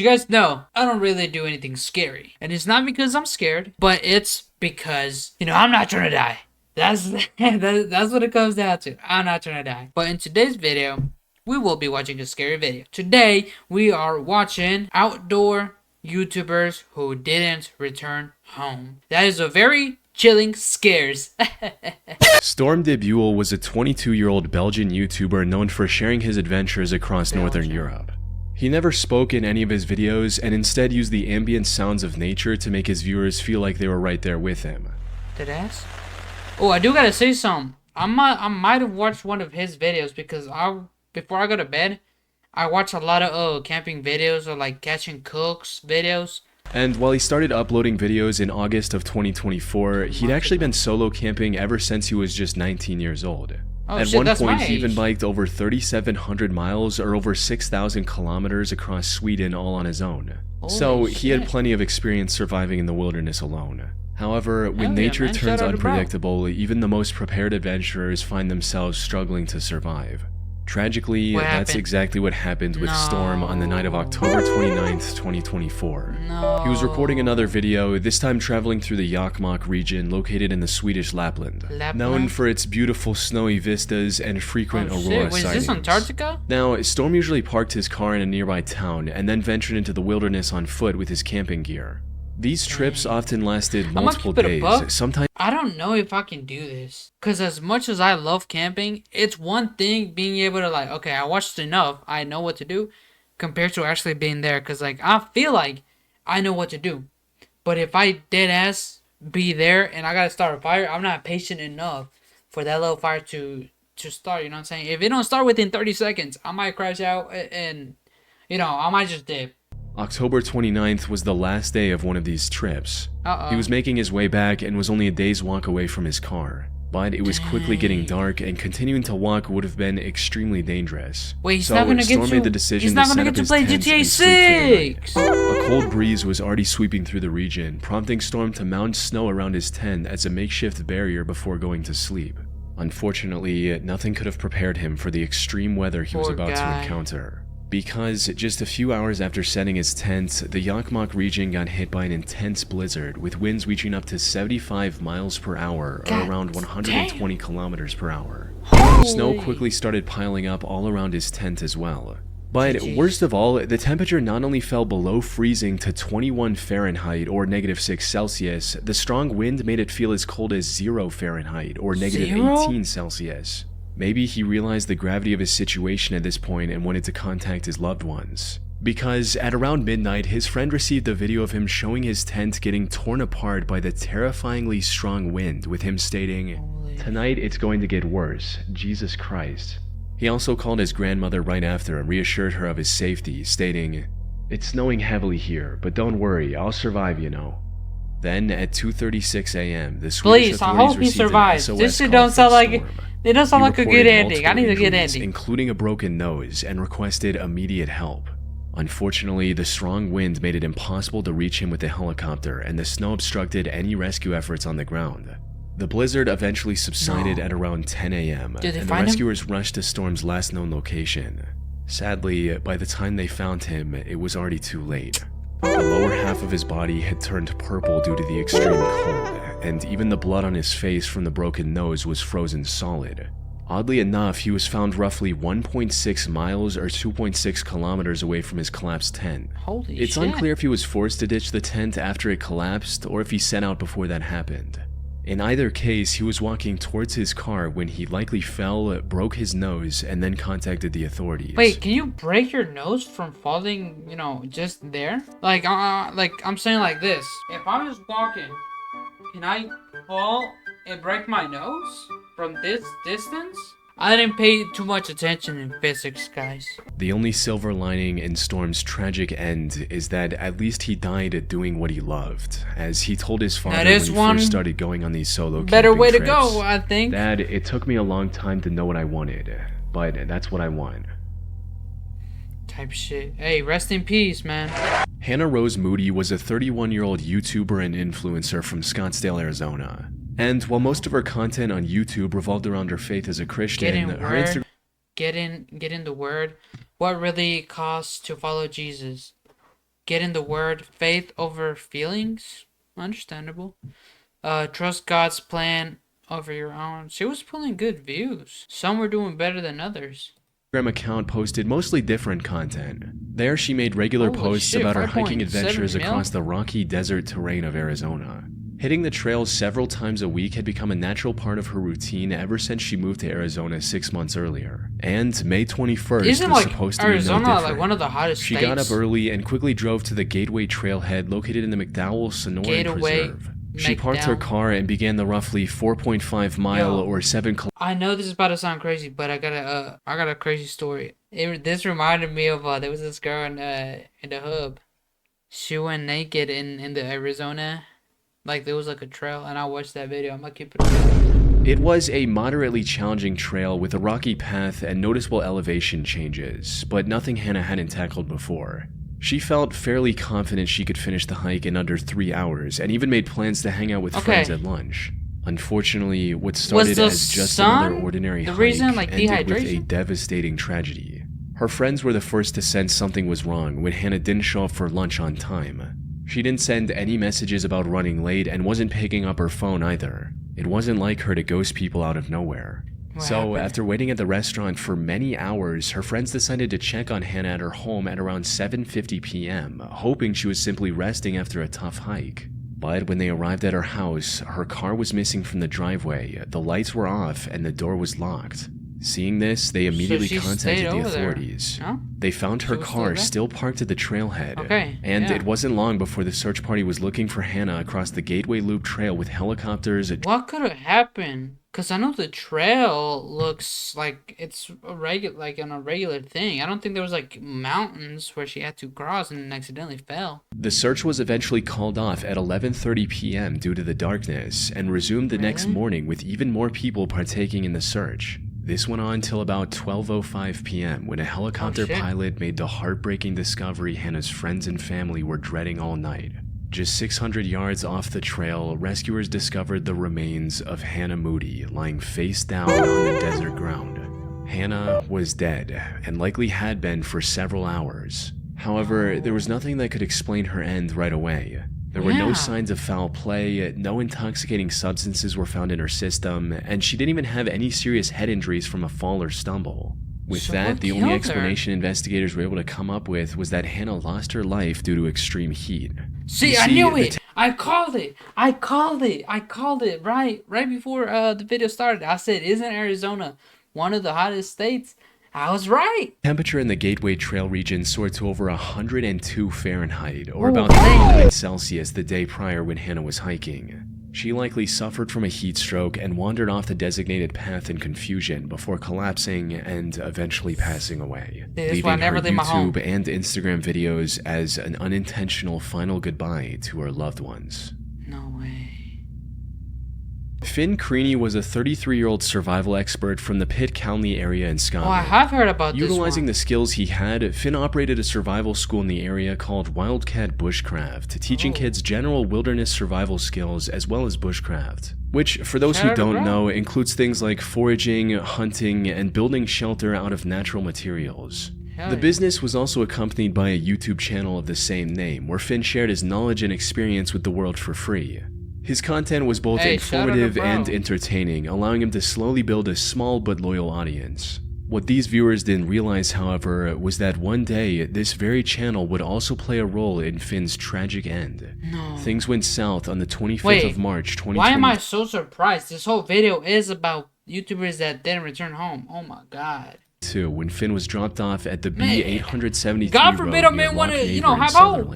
you guys know, I don't really do anything scary. And it's not because I'm scared, but it's because, I'm not trying to die. That's that's what it comes down to. I'm not trying to die. But in today's video, we will be watching a scary video. Today, we are watching outdoor YouTubers who didn't return home. That is a very chilling scares. Storm de Buell was a 22-year-old Belgian YouTuber known for sharing his adventures across Northern Europe. He never spoke in any of his videos and instead used the ambient sounds of nature to make his viewers feel like they were right there with him. Deadass? Oh, I do gotta say something. I might have watched one of his videos because before I go to bed, I watch a lot of camping videos or like catching cooks videos. And while he started uploading videos in August of 2024, he'd actually been solo camping ever since he was just 19 years old. At one point, he even biked over 3,700 miles or over 6,000 kilometers across Sweden all on his own. So he had plenty of experience surviving in the wilderness alone. However, when nature turns unpredictable, even the most prepared adventurers find themselves struggling to survive. Tragically, that's exactly what happened with Storm on the night of October 29th, 2024. He was recording another video, this time traveling through the Jokkmokk region located in the Swedish Lapland, known for its beautiful snowy vistas and frequent aurora sightings. Is this Antarctica? Now, Storm usually parked his car in a nearby town and then ventured into the wilderness on foot with his camping gear. These trips often lasted multiple days, sometimes. I don't know if I can do this. Because as much as I love camping, it's one thing being able to okay, I watched enough, I know what to do, compared to actually being there. Because I feel like I know what to do. But if I dead ass be there and I gotta start a fire, I'm not patient enough for that little fire to start, you know what I'm saying? If it don't start within 30 seconds, I might crash out and, I might just dip. October 29th was the last day of one of these trips. He was making his way back and was only a day's walk away from his car. But it was quickly getting dark and continuing to walk would have been extremely dangerous. Wait, he's not gonna get made the decision to set up his tent and sleep for the night. A cold breeze was already sweeping through the region, prompting Storm to mound snow around his tent as a makeshift barrier before going to sleep. Unfortunately, nothing could have prepared him for the extreme weather he was about to encounter. Because just a few hours after setting his tent, the Jokkmokk region got hit by an intense blizzard with winds reaching up to 75 miles per hour or around 120 kilometers per hour. Snow quickly started piling up all around his tent as well. But worst of all, the temperature not only fell below freezing to 21 Fahrenheit or -6 Celsius, the strong wind made it feel as cold as 0 Fahrenheit or -18 Celsius. Maybe he realized the gravity of his situation at this point and wanted to contact his loved ones. Because at around midnight, his friend received a video of him showing his tent getting torn apart by the terrifyingly strong wind, with him stating, "Tonight it's going to get worse, Jesus Christ." He also called his grandmother right after and reassured her of his safety, stating, "It's snowing heavily here, but don't worry, I'll survive, you know." Then at 2:36 a.m., the Swedish authorities I hope he survives. This shit don't sound like it doesn't sound like a good ending. I need a good ending. Including a broken nose, and requested immediate help. Unfortunately, the strong wind made it impossible to reach him with a helicopter, and the snow obstructed any rescue efforts on the ground. The blizzard eventually subsided at around 10 a.m., and the rescuers rushed to Storm's last known location. Sadly, by the time they found him, it was already too late. The lower half of his body had turned purple due to the extreme cold, and even the blood on his face from the broken nose was frozen solid. Oddly enough, he was found roughly 1.6 miles or 2.6 kilometers away from his collapsed tent. It's unclear if he was forced to ditch the tent after it collapsed or if he set out before that happened. In either case, he was walking towards his car when he likely fell, broke his nose, and then contacted the authorities. Wait, can you break your nose from falling, just there? Like I'm saying like this. If I'm just walking, can I fall and break my nose from this distance? I didn't pay too much attention in physics, guys. The only silver lining in Storm's tragic end is that at least he died doing what he loved, as he told his father when he first started going on these solo better camping way trips, to go, I think. "Dad, it took me a long time to know what I wanted, but that's what I want." Type shit. Hey, rest in peace, man. Hannah Rose Moody was a 31-year-old YouTuber and influencer from Scottsdale, Arizona. And while most of her content on YouTube revolved around her faith as a Christian, her Instagram... Get in the word. What really costs to follow Jesus? Get in the word, faith over feelings. Understandable. Trust God's plan over your own. She was pulling good views. Some were doing better than others. Instagram account posted mostly different content. There she made regular Holy posts shit, about her 5.7 hiking adventures mil? across the rocky desert terrain of Arizona. Hitting the trails several times a week had become a natural part of her routine ever since she moved to Arizona 6 months earlier. And May 21st Isn't was like supposed to Arizona be no different. like one of the hottest She states? got up early and quickly drove to the Gateway Trailhead located in the McDowell Sonoran Gateway Preserve. She parked her car and began the roughly 4.5 mile or 7 kilometer. I know this is about to sound crazy, but I got a crazy story. This reminded me of there was this girl in the hub. She went naked in the Arizona, like there was like a trail, and I watched that video. I'm gonna keep it. It was a moderately challenging trail with a rocky path and noticeable elevation changes, but nothing Hannah hadn't tackled before. She felt fairly confident she could finish the hike in under 3 hours and even made plans to hang out with friends at lunch. Unfortunately, what started as just another ordinary hike ended with a devastating tragedy. Her friends were the first to sense something was wrong when Hannah didn't show up for lunch on time. She didn't send any messages about running late and wasn't picking up her phone either. It wasn't like her to ghost people out of nowhere. So, after waiting at the restaurant for many hours, her friends decided to check on Hannah at her home at around 7:50 p.m., hoping she was simply resting after a tough hike. But when they arrived at her house, her car was missing from the driveway, the lights were off, and the door was locked. Seeing this, they immediately contacted the authorities. No? They found her car still parked at the trailhead, and it wasn't long before the search party was looking for Hannah across the Gateway Loop Trail with helicopters. What could have happened? Cause I know the trail looks like it's a regular thing. I don't think there was like mountains where she had to cross and accidentally fell. The search was eventually called off at 11:30 p.m. due to the darkness and resumed the next morning with even more people partaking in the search. This went on till about 12:05 p.m. when a helicopter pilot made the heartbreaking discovery Hannah's friends and family were dreading all night. Just 600 yards off the trail, rescuers discovered the remains of Hannah Moody lying face down on the desert ground. Hannah was dead, and likely had been for several hours. However, there was nothing that could explain her end right away. There were no signs of foul play, no intoxicating substances were found in her system, and she didn't even have any serious head injuries from a fall or stumble. With that, the only explanation investigators were able to come up with was that Hannah lost her life due to extreme heat. See, I knew it! I called it right before the video started. I said, isn't Arizona one of the hottest states? I was right. Temperature in the Gateway Trail region soared to over 102 Fahrenheit, or about 39 Celsius the day prior when Hannah was hiking. She likely suffered from a heat stroke and wandered off the designated path in confusion before collapsing and eventually passing away, leaving her YouTube and Instagram videos as an unintentional final goodbye to her loved ones. No way. Finn Creaney was a 33-year-old survival expert from the Pitt County area in Scotland. Oh, I have heard about this one. Utilizing the skills he had, Finn operated a survival school in the area called Wildcat Bushcraft, teaching kids general wilderness survival skills as well as bushcraft. Which, for those who don't know, includes things like foraging, hunting, and building shelter out of natural materials. The business was also accompanied by a YouTube channel of the same name, where Finn shared his knowledge and experience with the world for free. His content was both informative and entertaining, allowing him to slowly build a small but loyal audience. What these viewers didn't realize, however, was that one day, this very channel would also play a role in Finn's tragic end. No. Things went south on the 25th of March, 2020. Why am I so surprised? This whole video is about YouTubers that didn't return home. Oh my god. When Finn was dropped off at the B873 God forbid a man want to, have hope.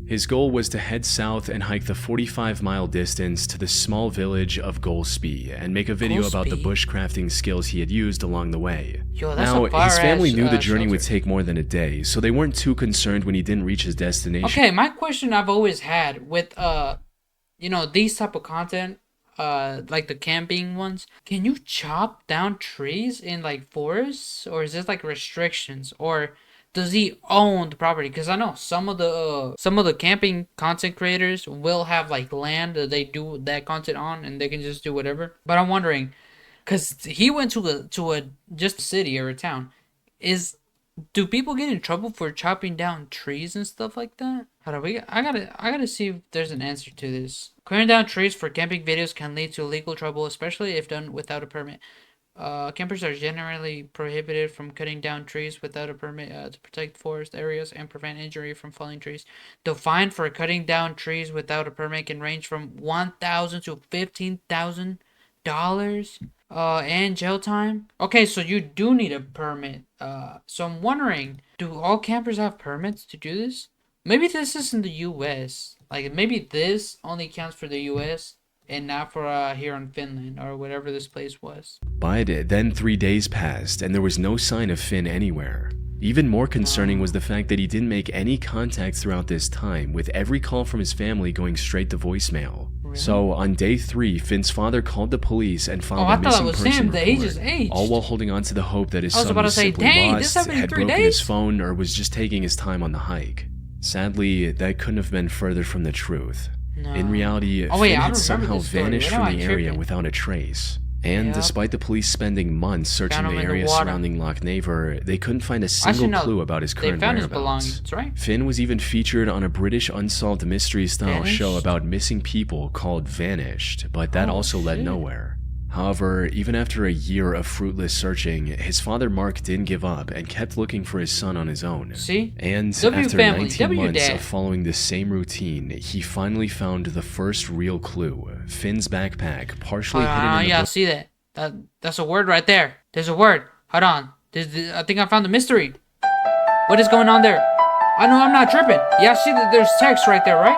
His goal was to head south and hike the 45-mile distance to the small village of Golspie and make a video about the bushcrafting skills he had used along the way. Now, his family knew the journey would take more than a day, so they weren't too concerned when he didn't reach his destination. Okay, my question I've always had with, these type of content, like the camping ones, can you chop down trees in, like, forests? Or is this, like, restrictions? Or does he own the property? Because I know some of the camping content creators will have like land that they do that content on, and they can just do whatever. But I'm wondering, because he went to a just a city or a town, is Do people get in trouble for chopping down trees and stuff like that? Hold on, I gotta see if there's an answer to this. Clearing down trees for camping videos can lead to legal trouble, especially if done without a permit. Campers are generally prohibited from cutting down trees without a permit to protect forest areas and prevent injury from falling trees. The fine for cutting down trees without a permit can range from $1,000 to $15,000. And jail time. Okay, so you do need a permit. So I'm wondering, do all campers have permits to do this? Maybe this is in the U.S. Like maybe this only counts for the U.S. and not for here in Finland or whatever this place was. But then 3 days passed and there was no sign of Finn anywhere. Even more concerning was the fact that he didn't make any contact throughout this time, with every call from his family going straight to voicemail. Really? So on day 3, Finn's father called the police and filed a missing person report, all while holding on to the hope that his son was simply lost, had broken his phone, or was just taking his time on the hike. Sadly, that couldn't have been further from the truth. No. In reality, Finn had somehow vanished from the area without a trace. And despite the police spending months searching the area surrounding Loch Naver, they couldn't find a single clue about his current whereabouts. Right? Finn was even featured on a British unsolved mystery-style show about missing people called Vanished, but that also led nowhere. However, even after a year of fruitless searching, his father Mark didn't give up and kept looking for his son on his own. See? And after 19 months of following the same routine, he finally found the first real clue: Finn's backpack, partially hidden in the see that? That's a word right there. There's a word. Hold on. I think I found the mystery. What is going on there? I know I'm not tripping. Yeah, see that there's text right there, right?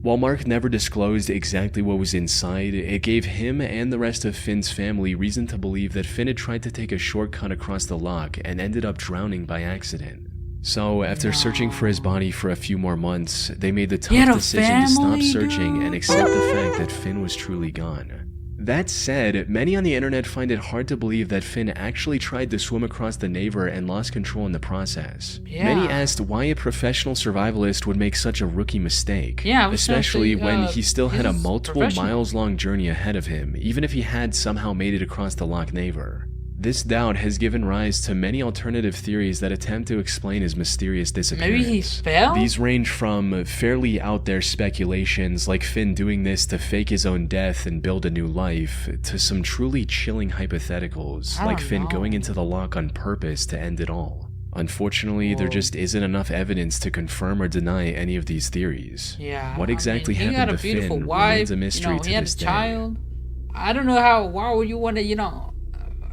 While Mark never disclosed exactly what was inside, it gave him and the rest of Finn's family reason to believe that Finn had tried to take a shortcut across the loch and ended up drowning by accident. So, after searching for his body for a few more months, they made the tough decision to stop searching and accept the fact that Finn was truly gone. That said, many on the internet find it hard to believe that Finn actually tried to swim across the Naver and lost control in the process. Many asked why a professional survivalist would make such a rookie mistake, especially when he still had a multiple miles-long journey ahead of him, even if he had somehow made it across the Loch Naver. This doubt has given rise to many alternative theories that attempt to explain his mysterious disappearance. Maybe he fell? These range from fairly out there speculations like Finn doing this to fake his own death and build a new life, to some truly chilling hypotheticals like Finn going into the loch on purpose to end it all. Unfortunately, there just isn't enough evidence to confirm or deny any of these theories. What exactly happened to Finn remains a mystery to this day. I don't know why would you want to,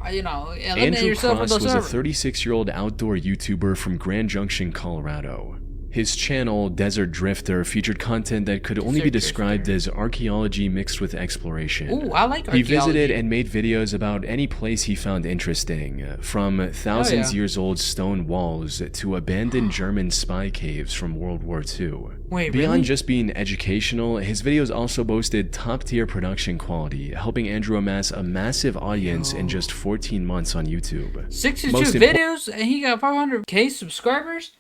Andrew Cross was a 36-year-old outdoor YouTuber from Grand Junction, Colorado. His channel, Desert Drifter, featured content that could only be described as archaeology mixed with exploration. Ooh, I like archaeology. He visited and made videos about any place he found interesting, from thousands years old stone walls to abandoned German spy caves from World War II. Beyond just being educational, his videos also boasted top-tier production quality, helping Andrew amass a massive audience in just 14 months on YouTube. 62 videos and he got 500k subscribers?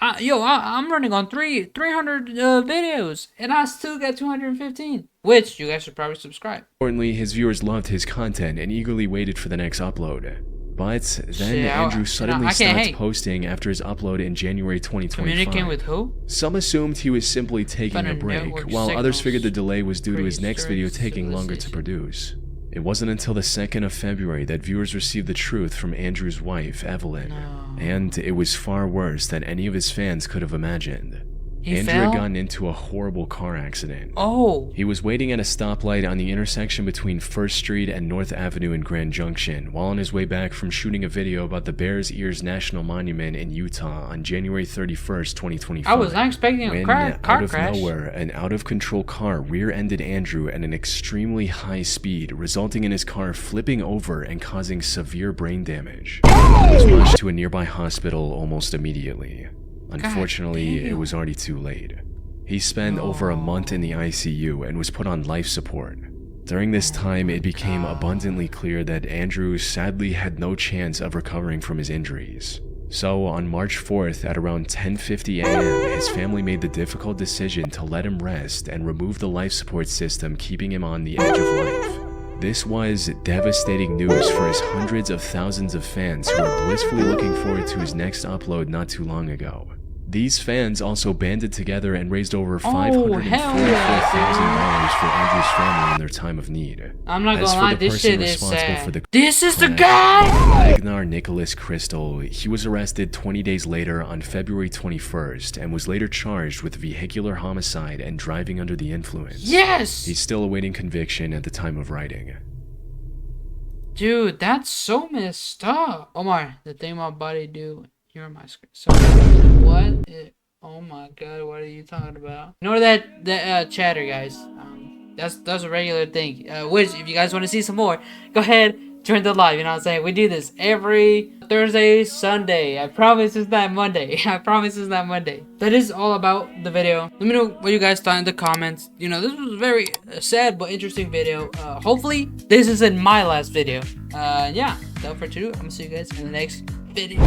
I'm running on 300 videos, and I still got 215, which you guys should probably subscribe. Importantly, his viewers loved his content and eagerly waited for the next upload. But then Andrew suddenly stopped posting after his upload in January 2025. Communicating with who? Some assumed he was simply taking a break, while others figured the delay was due to his next video taking longer to produce. It wasn't until the 2nd of February that viewers received the truth from Andrew's wife, Evelyn. And it was far worse than any of his fans could have imagined. Andrew had gotten into a horrible car accident. He was waiting at a stoplight on the intersection between 1st Street and North Avenue in Grand Junction while on his way back from shooting a video about the Bears Ears National Monument in Utah on January 31st, 2025. I was not expecting a car crash. Out of nowhere, an out-of-control car rear-ended Andrew at an extremely high speed, resulting in his car flipping over and causing severe brain damage. He was rushed to a nearby hospital almost immediately. Unfortunately, it was already too late. He spent over a month in the ICU and was put on life support. During this time, it became abundantly clear that Andrew sadly had no chance of recovering from his injuries. So, on March 4th at around 10:50 a.m., his family made the difficult decision to let him rest and remove the life support system keeping him on the edge of life. This was devastating news for his hundreds of thousands of fans who were blissfully looking forward to his next upload not too long ago. These fans also banded together and raised over $544,000 for Andrew's family in their time of need. I'm not gonna lie, this shit is sad. This is the guy! Agnar Nicholas Crystal. He was arrested 20 days later on February 21st and was later charged with vehicular homicide and driving under the influence. Yes! He's still awaiting conviction at the time of writing. Dude, that's so messed up. Omar, the thing my body do. You're on my screen. So, what? Oh my god, what are you talking about? Ignore that chatter, guys. That's a regular thing. Which, if you guys want to see some more, go ahead, join the live. You know what I'm saying? We do this every Thursday, Sunday. I promise it's not Monday. I promise it's not Monday. That is all about the video. Let me know what you guys thought in the comments. You know, this was a very sad but interesting video. Hopefully, this isn't my last video. Yeah, without further ado, I'm gonna see you guys in the next video.